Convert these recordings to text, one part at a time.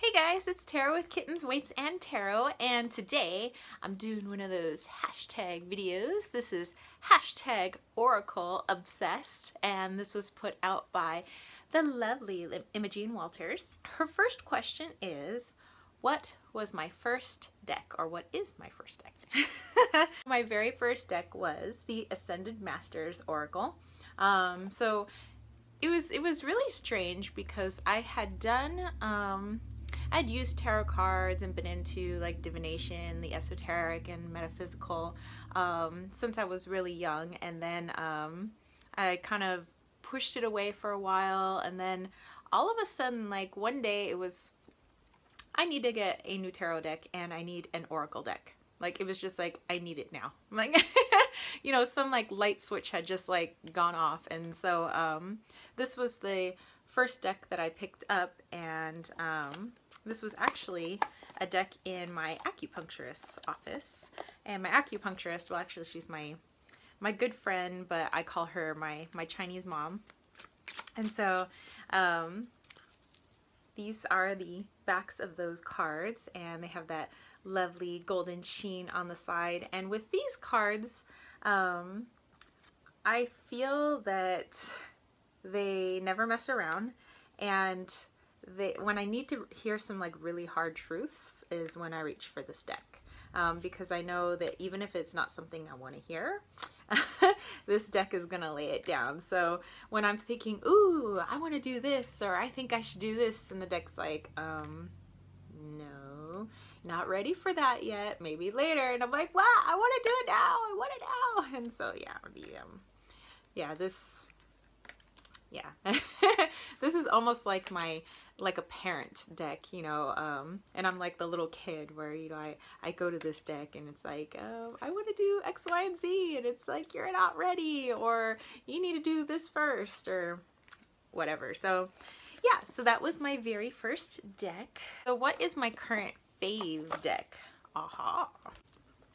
Hey guys, it's Tarot with Kittens, Weights, and Tarot, and today I'm doing one of those hashtag videos. This is hashtag Oracle Obsessed, and this was put out by the lovely Imogen Walters. Her first question is, what was my first deck, or what is my first deck? My very first deck was the Ascended Masters Oracle. So it was really strange because I had done I'd used tarot cards and been into like divination, the esoteric and metaphysical since I was really young, and then I kind of pushed it away for a while, and then all of a sudden, like one day, it was I need to get a new tarot deck and I need an oracle deck. Like, it was just like, I need it now. Like, you know, some like light switch had just like gone off. And so this was the first deck that I picked up, and this was actually a deck in my acupuncturist's office. And my acupuncturist, well, actually she's my good friend, but I call her my Chinese mom. And so these are the backs of those cards, and they have that lovely golden sheen on the side. And with these cards, I feel that they never mess around, and when I need to hear some like really hard truths is when I reach for this deck, because I know that even if it's not something I want to hear, this deck is gonna lay it down. So when I'm thinking, ooh, I want to do this, or I think I should do this, and the deck's like, no, not ready for that yet, maybe later, and I'm like, wow, I want to do it now, I want it now. And so this is almost like a parent deck, you know, and I'm like the little kid where, you know, I go to this deck and it's like, I want to do X, Y, and Z, and it's like, you're not ready, or you need to do this first, or whatever. So yeah, so that was my very first deck. So what is my current fave deck? Aha.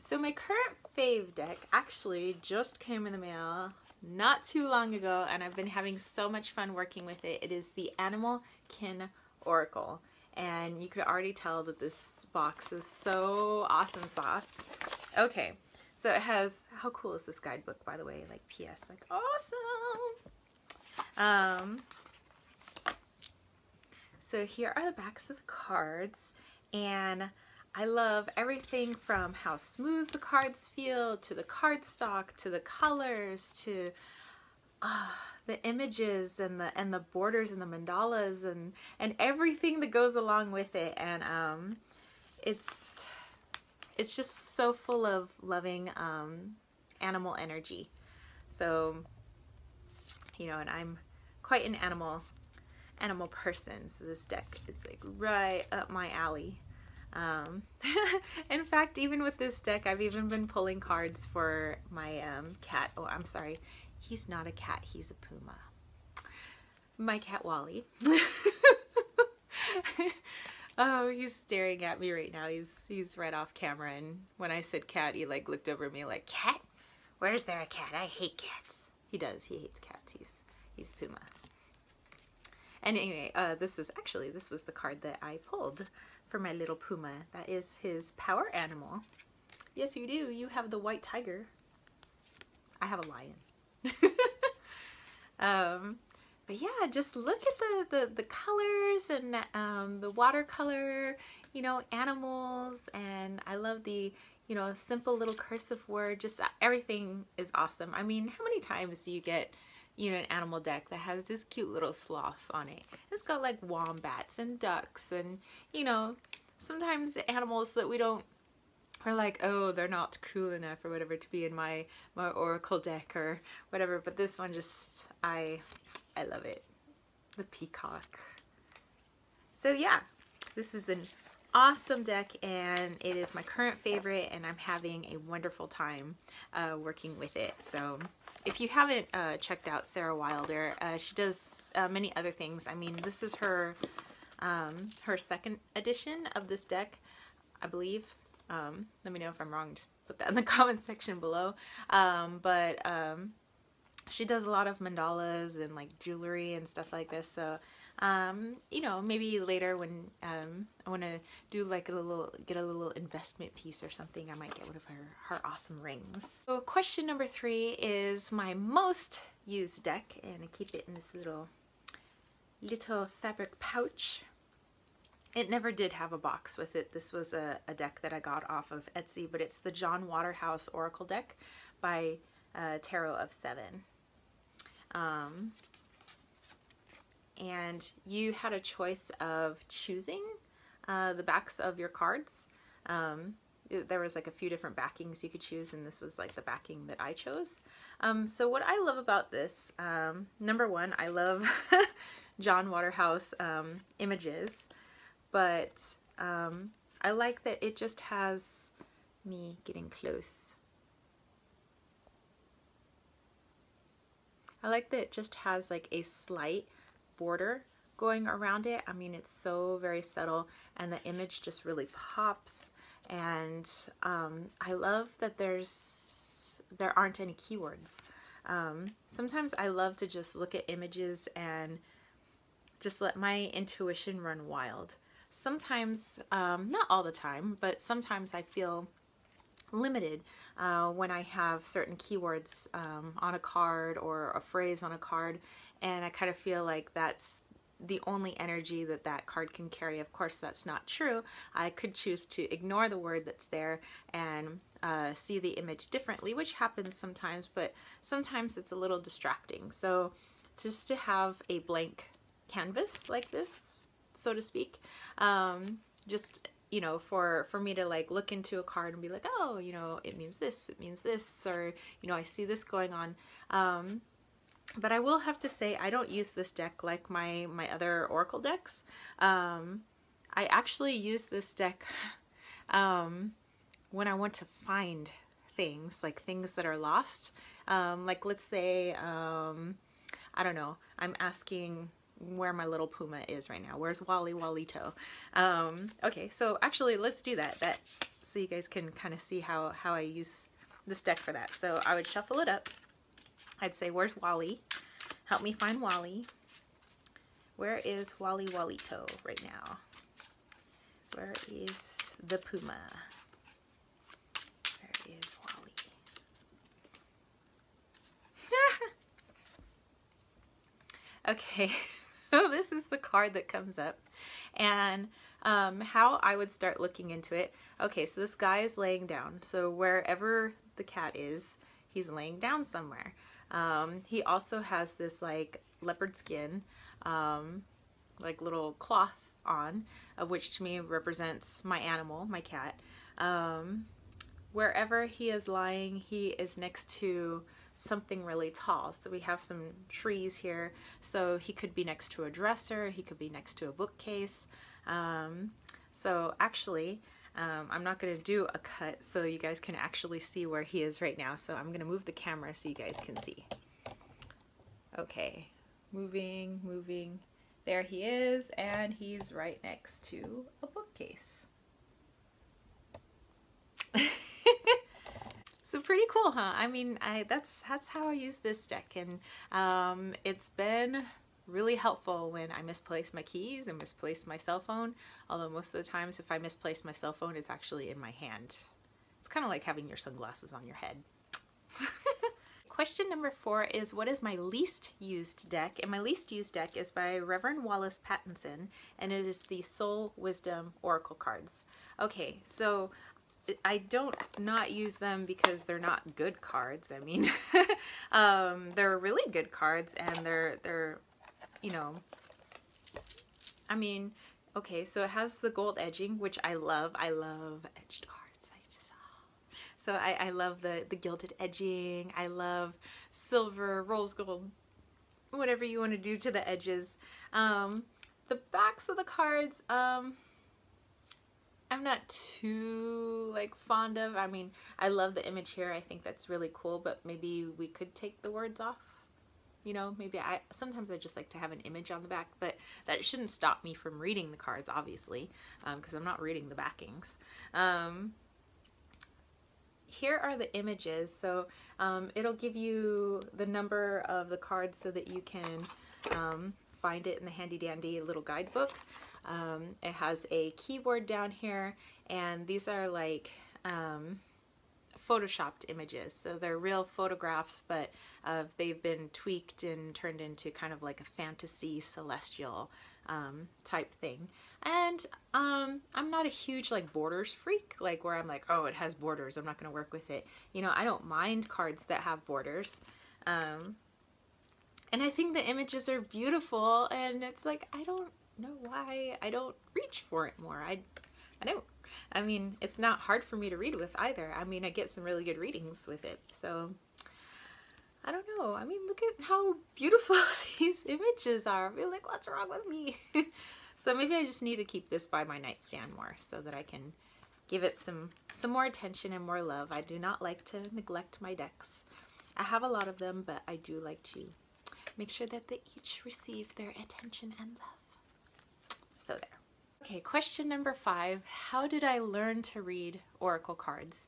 So my current fave deck actually just came in the mail not too long ago, and I've been having so much fun working with it. It is the Animal Kin Oracle, and you could already tell that this box is so awesome sauce. Okay, so it has, how cool is this guidebook, by the way? Like, PS, like, awesome. So here are the backs of the cards, and I love everything from how smooth the cards feel, to the cardstock, to the colors, to the images and the borders and the mandalas and everything that goes along with it. And it's just so full of loving animal energy. So, you know, and I'm quite an animal person, so this deck is like right up my alley. In fact, even with this deck, I've even been pulling cards for my cat. Oh, I'm sorry, he's not a cat, he's a puma. My cat Wally. Oh, he's staring at me right now. He's right off camera, and when I said cat, he like looked over at me like, cat? Where's there a cat? I hate cats. He does, he hates cats. He's puma. And anyway, this was the card that I pulled for my little puma. That is his power animal. Yes, you do. You have the white tiger. I have a lion. But yeah, just look at the colors and the watercolor, you know, animals, and I love the, you know, simple little cursive word. Just everything is awesome. I mean, how many times do you get, you know, an animal deck that has this cute little sloth on it? It's got like wombats and ducks, and, you know, sometimes animals that we don't, are like, oh, they're not cool enough or whatever to be in my oracle deck or whatever. But this one, just I love it. The peacock. So yeah, this is an awesome deck, and it is my current favorite, and I'm having a wonderful time working with it. So if you haven't checked out Sarah Wilder, she does many other things. I mean, this is her second edition of this deck, I believe. Let me know if I'm wrong, just put that in the comment section below. But she does a lot of mandalas and like jewelry and stuff like this, so You know, maybe later when I want to do like get a little investment piece or something, I might get one of her awesome rings. So question number 3 is my most used deck, and I keep it in this little fabric pouch. It never did have a box with it. This was a deck that I got off of Etsy, but it's the John Waterhouse Oracle deck by Tarot of 7. And you had a choice of choosing the backs of your cards. There was like a few different backings you could choose, and this was like the backing that I chose. So what I love about this, number 1, I love John Waterhouse images, but I like that it just has me getting close. I like that it just has like a slight border going around it. I mean, it's so very subtle, and the image just really pops. And I love that there aren't any keywords. Sometimes I love to just look at images and just let my intuition run wild. Sometimes, not all the time, but sometimes I feel limited when I have certain keywords on a card or a phrase on a card, and I kind of feel like that's the only energy that that card can carry. Of course, that's not true. I could choose to ignore the word that's there and see the image differently, which happens sometimes, but sometimes it's a little distracting. So just to have a blank canvas like this, so to speak, just, you know, for me to like look into a card and be like, oh, you know, it means this, or, you know, I see this going on. But I will have to say, I don't use this deck like my other Oracle decks. I actually use this deck when I want to find things, like things that are lost. Like let's say, I don't know, I'm asking where my little puma is right now. Where's Wally Walito? Okay, so actually let's do that, so you guys can kind of see how I use this deck for that. So I would shuffle it up. I'd say, where's Wally? Help me find Wally. Where is Wally Walito right now? Where is the puma? Where is Wally? Okay, so this is the card that comes up, and how I would start looking into it. Okay, so this guy is laying down. So wherever the cat is, he's laying down somewhere. He also has this like leopard skin, like little cloth on, which to me represents my animal, my cat. Wherever he is lying, he is next to something really tall. So we have some trees here. So he could be next to a dresser, he could be next to a bookcase. So actually, I'm not going to do a cut so you guys can actually see where he is right now. So I'm going to move the camera so you guys can see. Okay, moving. There he is, and he's right next to a bookcase. So pretty cool, huh? I mean, that's how I use this deck, and it's been really helpful when I misplace my keys and misplace my cell phone. Although most of the times if I misplace my cell phone, it's actually in my hand. It's kind of like having your sunglasses on your head. Question number 4 is, what is my least used deck? And my least used deck is by Reverend Wallace Pattinson, and it is the Soul Wisdom Oracle cards. Okay, so I don't not use them because they're not good cards. I mean, they're really good cards, and they're you know, I mean, okay, so it has the gold edging, which I love. I love edged cards. So I love the gilded edging. I love silver, rose gold, whatever you want to do to the edges. The backs of the cards, I'm not too like fond of. I mean, I love the image here. I think that's really cool, but maybe we could take the words off. You know, maybe sometimes I just like to have an image on the back, but that shouldn't stop me from reading the cards, obviously, because I'm not reading the backings. Here are the images. So it'll give you the number of the cards so that you can find it in the handy dandy little guidebook. It has a keyword down here, and these are like photoshopped images. So they're real photographs, but they've been tweaked and turned into kind of like a fantasy celestial type thing. And I'm not a huge like borders freak, like where I'm like, oh, it has borders, I'm not going to work with it. You know, I don't mind cards that have borders. And I think the images are beautiful, and it's like, I don't know why I don't reach for it more. I don't. I mean, it's not hard for me to read with either. I mean, I get some really good readings with it. So, I don't know. I mean, look at how beautiful these images are. I feel like, what's wrong with me? So maybe I just need to keep this by my nightstand more so that I can give it some more attention and more love. I do not like to neglect my decks. I have a lot of them, but I do like to make sure that they each receive their attention and love. So there. Okay, question number 5. How did I learn to read oracle cards?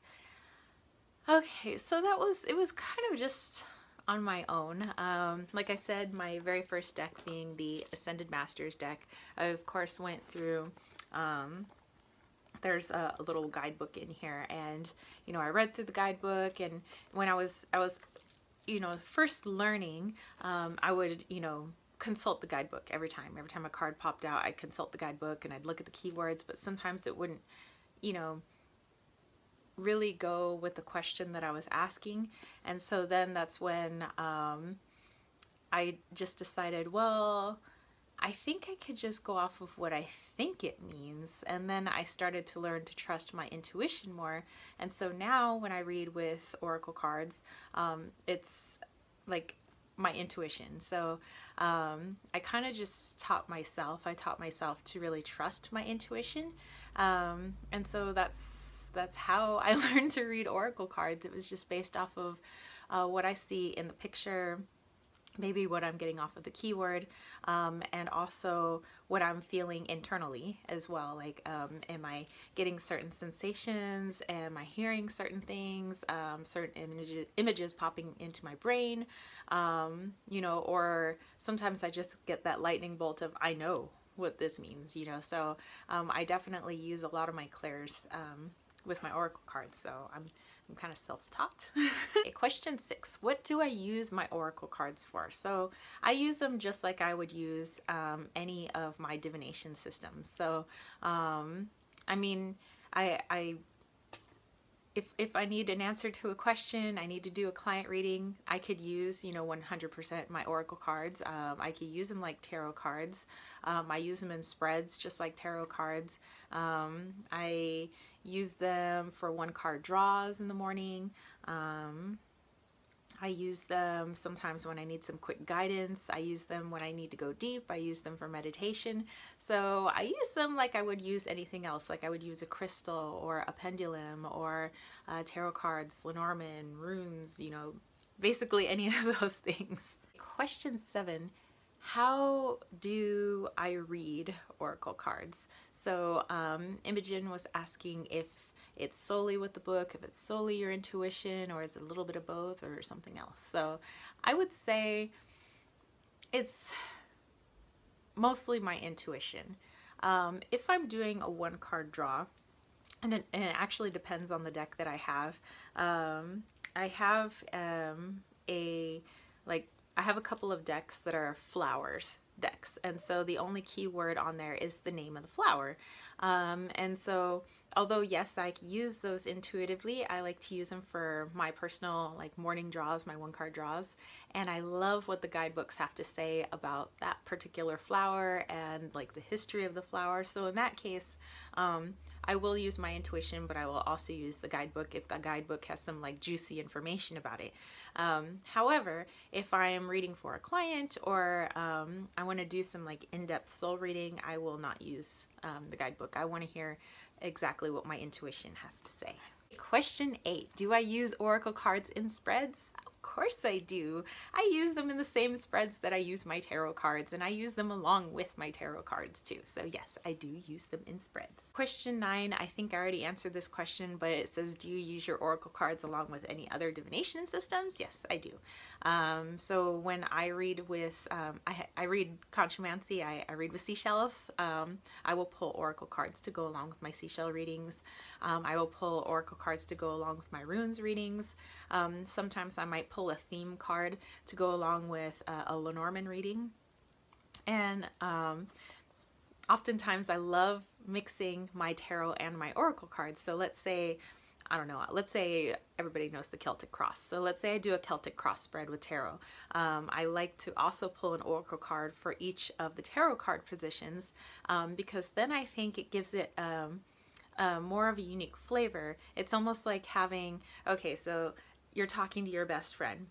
Okay, so it was kind of just on my own. Like I said, my very first deck being the Ascended Masters deck, I of course went through, there's a little guidebook in here, and you know, I read through the guidebook, and when I was you know, first learning, I would, you know, consult the guidebook every time a card popped out. I'd consult the guidebook and I'd look at the keywords, but sometimes it wouldn't, you know, really go with the question that I was asking. And so then that's when I just decided, well, I think I could just go off of what I think it means. And then I started to learn to trust my intuition more. And so now when I read with oracle cards, it's like my intuition. So I kind of just taught myself to really trust my intuition. And so that's how I learned to read oracle cards. It was just based off of what I see in the picture, maybe what I'm getting off of the keyword, and also what I'm feeling internally as well. Like, am I getting certain sensations? Am I hearing certain things? Certain images popping into my brain, you know, or sometimes I just get that lightning bolt of, I know what this means, you know. So I definitely use a lot of my clairs with my oracle cards, so I'm kind of self-taught. Okay, question 6. What do I use my oracle cards for? So I use them just like I would use any of my divination systems. So I mean, if I need an answer to a question, I need to do a client reading, I could use, you know, 100% my oracle cards. I could use them like tarot cards. I use them in spreads just like tarot cards. I use them for 1-card draws in the morning. I use them sometimes when I need some quick guidance. I use them when I need to go deep. I use them for meditation. So I use them like I would use anything else. Like I would use a crystal or a pendulum or tarot cards, Lenormand, runes, you know, basically any of those things. Question 7. How do I read oracle cards? So Imogen was asking if it's solely with the book, if it's solely your intuition, or is it a little bit of both or something else? So I would say it's mostly my intuition. If I'm doing a 1-card draw, and it actually depends on the deck that I have. I have I have a couple of decks that are flowers decks, and so the only keyword on there is the name of the flower. And so although yes, I use those intuitively, I like to use them for my personal like morning draws, my 1-card draws, and I love what the guidebooks have to say about that particular flower and like the history of the flower. So in that case, I will use my intuition, but I will also use the guidebook if the guidebook has some like juicy information about it. However, if I am reading for a client or I want to do some like in-depth soul reading, I will not use the guidebook. I want to hear exactly what my intuition has to say. Question 8. Do I use oracle cards in spreads? Of course I do. I use them in the same spreads that I use my tarot cards, and I use them along with my tarot cards too. So yes, I do use them in spreads. Question 9, I think I already answered this question, but it says, do you use your oracle cards along with any other divination systems? Yes, I do. So when I read with, I read conchomancy, I read with seashells. I will pull oracle cards to go along with my seashell readings. I will pull oracle cards to go along with my runes readings. Sometimes I might pull a theme card to go along with a Lenormand reading. And oftentimes I love mixing my tarot and my oracle cards. So let's say, I don't know, let's say everybody knows the Celtic cross. So let's say I do a Celtic cross spread with tarot. I like to also pull an oracle card for each of the tarot card positions, because then I think it gives it more of a unique flavor. It's almost like having, okay, so you're talking to your best friend.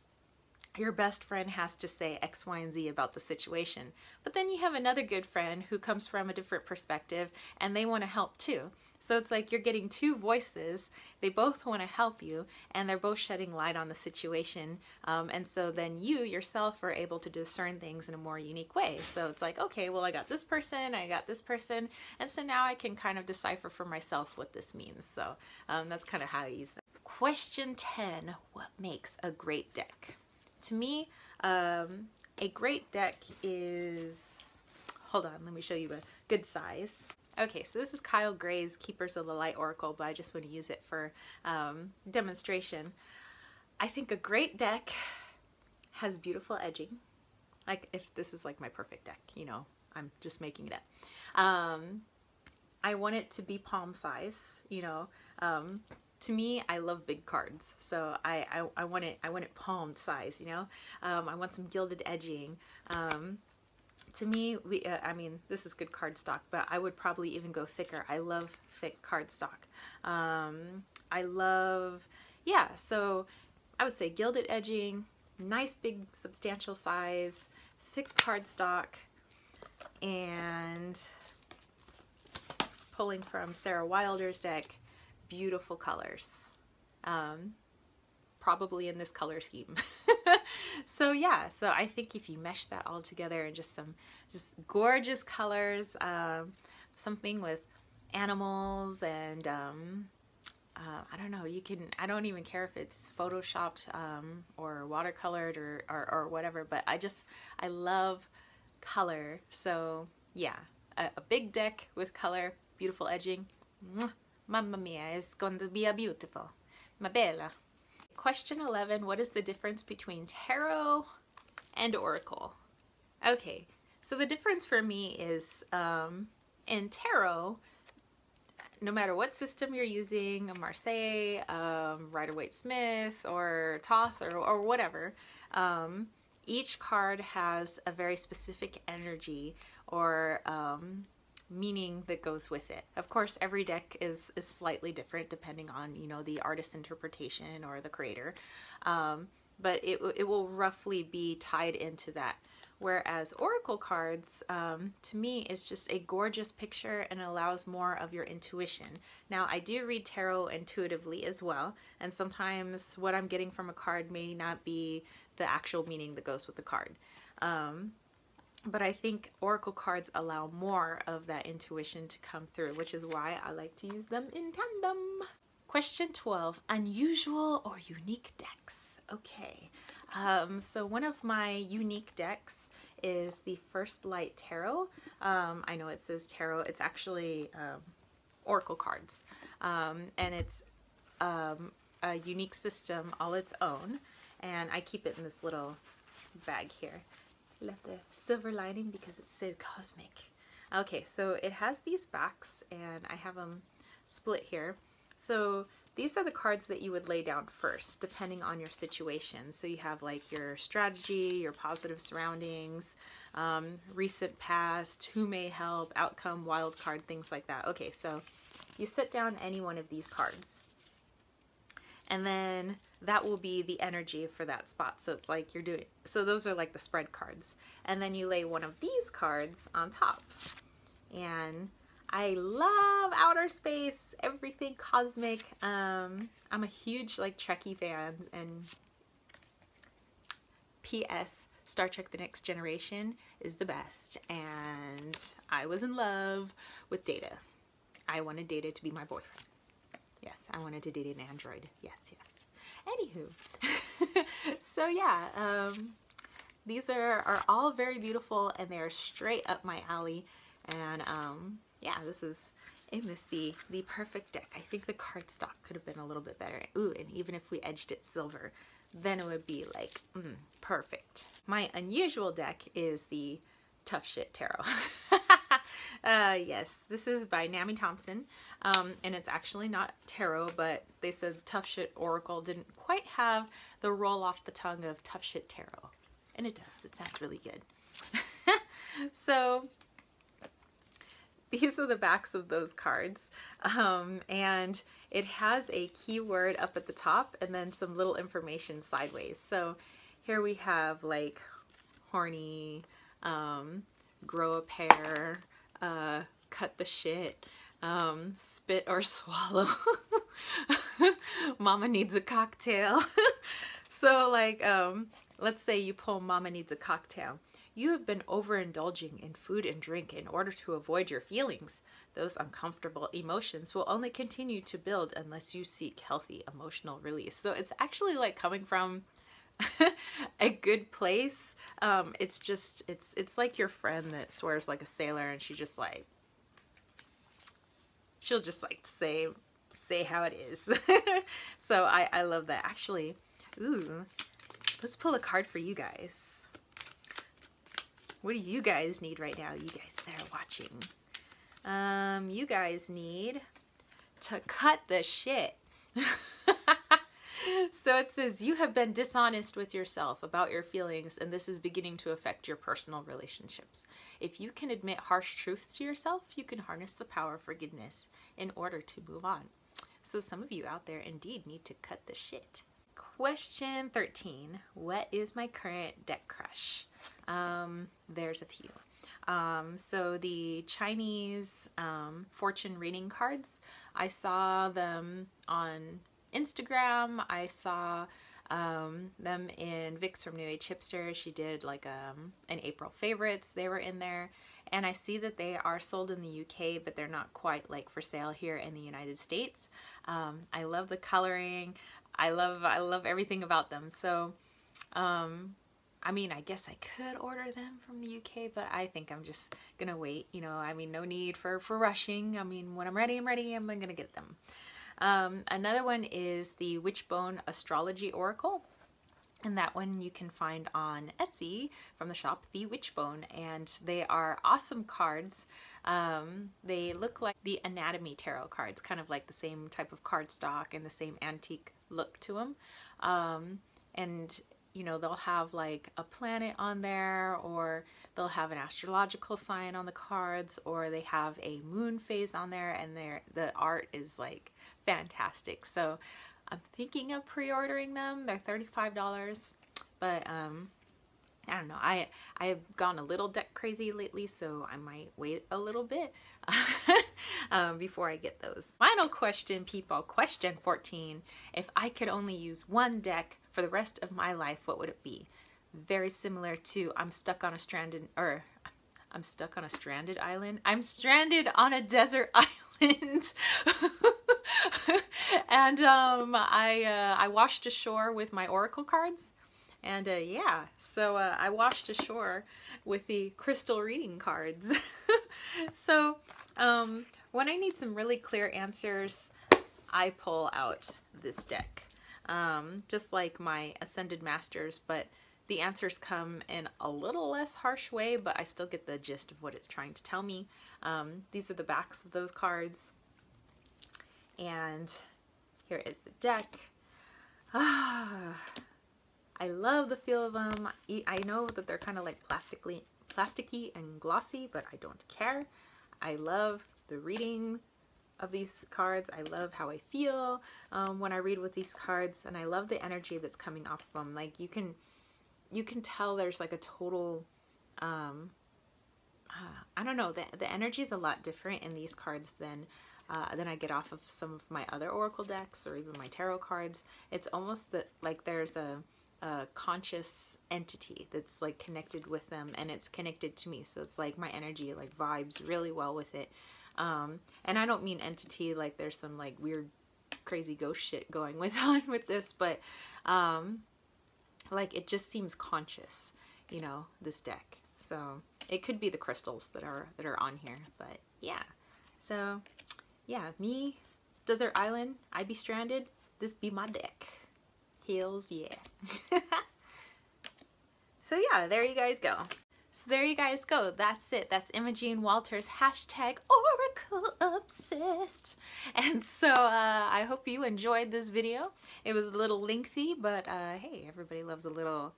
Your best friend has to say X, Y, and Z about the situation. But then you have another good friend who comes from a different perspective and they want to help too. So it's like you're getting two voices. They both want to help you and they're both shedding light on the situation. And so then you yourself are able to discern things in a more unique way. So it's like, okay, well, I got this person, I got this person. And so now I can kind of decipher for myself what this means. So that's kind of how I use that. Question 10, what makes a great deck? To me, a great deck is, hold on, let me show you a good size. Okay, so this is Kyle Gray's Keepers of the Light Oracle, but I just want to use it for demonstration. I think a great deck has beautiful edging. Like if this is like my perfect deck, you know, I'm just making it up. I want it to be palm size, you know. To me, I love big cards, so I want it palm size, you know. I want some gilded edging. To me, I mean, this is good cardstock, but I would probably even go thicker. I love thick cardstock. I love, yeah, so I would say gilded edging, nice big substantial size, thick cardstock, and pulling from Sarah Wilder's deck, beautiful colors, probably in this color scheme. So yeah, so I think if you mesh that all together and just gorgeous colors, something with animals and I don't know, you can, I don't even care if it's photoshopped or watercolored or whatever, but I love color. So yeah, a big deck with color, beautiful edging. Mamma mia, it's going to be a beautiful. Ma bella. Question 11, what is the difference between tarot and oracle? Okay, so the difference for me is in tarot, no matter what system you're using, a Marseille, Rider-Waite-Smith, or Thoth, or whatever, each card has a very specific energy or meaning that goes with it. Of course, every deck is slightly different depending on, you know, the artist's interpretation or the creator, but it will roughly be tied into that. Whereas oracle cards, to me, is just a gorgeous picture and allows more of your intuition. Now, I do read tarot intuitively as well, and sometimes what I'm getting from a card may not be the actual meaning that goes with the card. But I think oracle cards allow more of that intuition to come through, which is why I like to use them in tandem. Question 12, unusual or unique decks. Okay, so one of my unique decks is the First Light Tarot. I know it says tarot, it's actually oracle cards, and it's a unique system all its own, and I keep it in this little bag here. Left the silver lining because it's so cosmic. Okay, so it has these backs and I have them split here. So these are the cards that you would lay down first depending on your situation. So you have like your strategy, your positive surroundings, recent past, who may help, outcome, wild card, things like that. Okay, so you set down any one of these cards, and then that will be the energy for that spot. So it's like you're doing, so those are like the spread cards. And then you lay one of these cards on top. And I love outer space, everything cosmic. I'm a huge like Trekkie fan, and P.S. Star Trek The Next Generation is the best, and I was in love with Data. I wanted Data to be my boyfriend. Yes, I wanted to date an android. Yes, yes. Anywho. So yeah, these are all very beautiful, and they are straight up my alley. And yeah, this is the perfect deck. I think the cardstock could have been a little bit better. Ooh, and even if we edged it silver, then it would be like perfect. My unusual deck is the Tough Shit Tarot. Yes, this is by Nami Thompson, and it's actually not tarot, but they said Tough Shit Oracle didn't quite have the roll off the tongue of Tough Shit Tarot, and it does. It sounds really good. So these are the backs of those cards, and it has a keyword up at the top and then some little information sideways. So here we have like horny, grow a pair, cut the shit, spit or swallow, mama needs a cocktail. So like, let's say you pull mama needs a cocktail. You have been overindulging in food and drink in order to avoid your feelings. Those uncomfortable emotions will only continue to build unless you seek healthy emotional release. So it's actually like coming from a good place. It's just, it's like your friend that swears like a sailor, and she'll just like say how it is. So I love that. Actually, ooh, let's pull a card for you guys. What do you guys need right now? You guys that are watching. You guys need to cut the shit. So it says, you have been dishonest with yourself about your feelings, and this is beginning to affect your personal relationships. If you can admit harsh truths to yourself, you can harness the power of forgiveness in order to move on. So some of you out there indeed need to cut the shit. Question 13. What is my current deck crush? There's a few. So the Chinese fortune reading cards, I saw them on Instagram. I saw them in Vix from New Age Hipster. She did like an April favorites. They were in there. And I see that they are sold in the UK, but they're not quite like for sale here in the United States. I love the coloring. I love everything about them. So, I mean, I guess I could order them from the UK, but I think I'm just gonna wait. You know, I mean, no need for rushing. I mean, when I'm ready, I'm ready. I'm gonna get them. Another one is the Witchbone Astrology Oracle. And that one you can find on Etsy from the shop The Witchbone, and they are awesome cards. They look like the Anatomy Tarot cards, kind of like the same type of cardstock and the same antique look to them. And you know, they'll have like a planet on there, or they'll have an astrological sign on the cards, or they have a moon phase on there, and the art is like fantastic. So I'm thinking of pre-ordering them. They're $35, but I don't know. I have gone a little deck crazy lately, so I might wait a little bit before I get those. Final question, people. Question 14. If I could only use one deck for the rest of my life, what would it be? Very similar to I'm stuck on a stranded island. I'm stranded on a desert island. And I washed ashore with my oracle cards, and yeah, so I washed ashore with the crystal reading cards. So when I need some really clear answers, I pull out this deck, just like my Ascended Masters, but the answers come in a little less harsh way, but I still get the gist of what it's trying to tell me. These are the backs of those cards. And here is the deck. I love the feel of them. I know that they're kind of like plasticky and glossy, but I don't care. I love the reading of these cards. I love how I feel when I read with these cards, and I love the energy that's coming off of them. Like you can tell there's like a total I don't know, the energy is a lot different in these cards than I get off of some of my other oracle decks or even my tarot cards. It's almost that like there's a a conscious entity that's like connected with them, and it's connected to me. So it's like my energy like vibes really well with it. And I don't mean entity like there's some like weird crazy ghost shit going on with this, but like it just seems conscious, you know, this deck. So it could be the crystals that are on here, but yeah. So yeah, me, Desert Island, I be stranded, this be my deck. Hells yeah. So yeah, there you guys go. So there you guys go. That's it. That's Imogen Walter's hashtag Oracle Obsessed. And so I hope you enjoyed this video. It was a little lengthy, but hey, everybody loves a little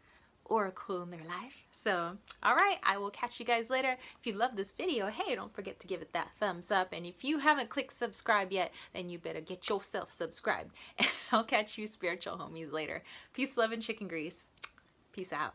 oracle in their life. So all right, I will catch you guys later. If you love this video, hey, don't forget to give it that thumbs up, and if you haven't clicked subscribe yet, then you better get yourself subscribed. I'll catch you spiritual homies later. Peace, love, and chicken grease. Peace out.